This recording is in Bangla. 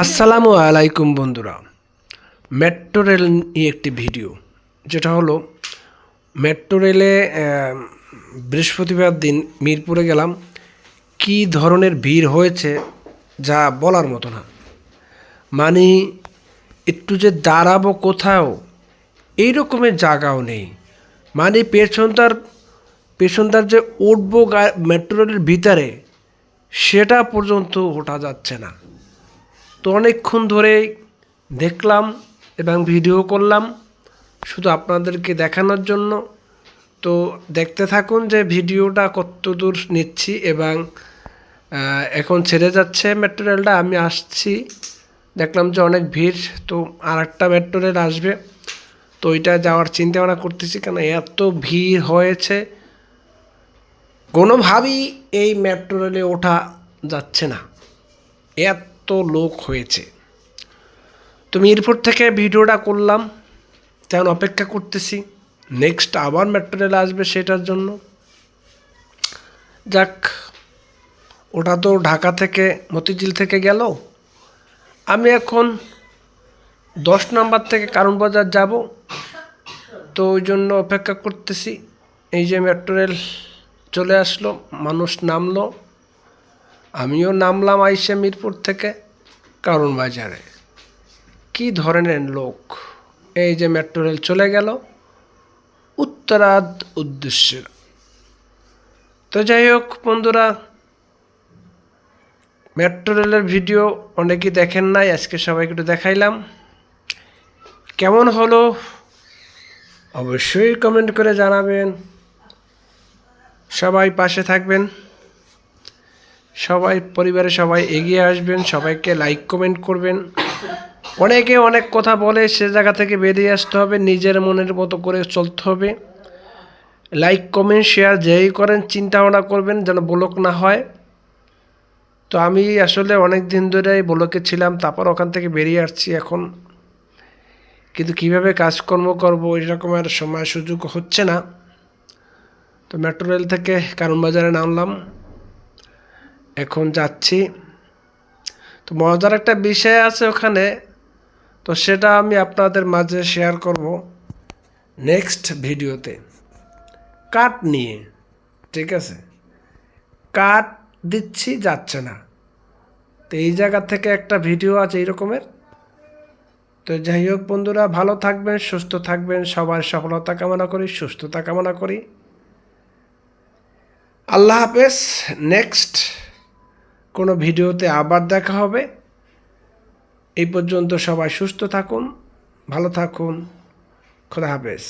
আসসালামু আলাইকুম বন্ধুরা, মেট্রো রেল নিয়ে একটি ভিডিও, যেটা হলো মেট্রো রেলে বৃহস্পতিবার দিন মিরপুরে গেলাম। কি ধরনের ভিড় হয়েছে যা বলার মতো না। মানে একটু যে দাঁড়াবো কোথাও এই রকমের জায়গাও নেই। মানে পেছনটার যে উঠবো মেট্রো রেলের ভিতরে সেটা পর্যন্ত ওঠা যাচ্ছে না। তো অনেকক্ষণ ধরে দেখলাম এবং ভিডিও করলাম শুধু আপনাদেরকে দেখানোর জন্য। তো দেখতে থাকুন যে ভিডিওটা কত দূর নিচ্ছি এবং এখন ছেড়ে যাচ্ছে মেট্রো রেলটা। আমি আসছি, দেখলাম যে অনেক ভিড়, তো আর একটা মেট্রো রেল আসবে, তো ওইটা যাওয়ার চিন্তা ভাবনা করতেছি। কেন এত ভিড় হয়েছে, কোনোভাবেই এই মেট্রো রেলে ওঠা যাচ্ছে না, এত লোক হয়েছে। তো মিরপুর থেকে ভিডিওটা করলাম, তেমন অপেক্ষা করতেছি নেক্সট আবার মেট্রো রেল আসবে সেটার জন্য। যাক, ওটা তো ঢাকা থেকে মতিঝিল থেকে গেল। আমি এখন 10 নম্বর থেকে কারণ বাজার যাব, তো ওই জন্য অপেক্ষা করতেছি। এই যে মেট্রো রেল চলে আসলো, মানুষ নামলো, আমিও নামলাম আইসা মিরপুর থেকে কারণ বাজারে। কি ধরনের লোক! এই যে মেট্রো রেল চলে গেল উত্তরাদ উদ্দেশ্যে। তো যাই হোক বন্ধুরা, মেট্রো রেলের ভিডিও অনেকেই দেখেন নাই, আজকে সবাইকে একটু দেখাইলাম। কেমন হলো অবশ্যই কমেন্ট করে জানাবেন। সবাই পাশে থাকবেন, সবাই পরিবারে সবাই এগিয়ে আসবেন, সবাইকে লাইক কমেন্ট করবেন। অনেকে অনেক কথা বলে, সে জায়গা থেকে বেরিয়ে আসতে হবে, নিজের মনের মতো করে চলতে হবে। লাইক কমেন্ট শেয়ার যেই করেন চিন্তা ভাবনা করবেন যেন ব্লক না হয়। তো আমি আসলে অনেক দিন ধরে ব্লকে ছিলাম, তারপর ওখান থেকে বেরিয়ে আসছি এখন, কিন্তু কিভাবে কাজকর্ম করব এরকম আর সময় সুযোগ হচ্ছে না। তো মেট্রো রেল থেকে কারণ বাজারে নামলাম, এখন যাচ্ছি। তো মজার একটা বিষয় আছে ওখানে, তো সেটা আমি আপনাদের মাঝে শেয়ার করব নেক্সট ভিডিওতে, কাট নিয়ে। ঠিক আছে, কাট দিচ্ছি যাচ্ছে না, তো এই জায়গা থেকে একটা ভিডিও আছে এই রকমের। তো যাই হোক বন্ধুরা, ভালো থাকবেন, সুস্থ থাকবেন, সবার সফলতা কামনা করি, সুস্থতা কামনা করি। আল্লাহ হাফেজ। নেক্সট কোনো ভিডিওতে আবার দেখা হবে। এই পর্যন্ত সবাই সুস্থ থাকুন, ভালো থাকুন, খোদা হাফেজ।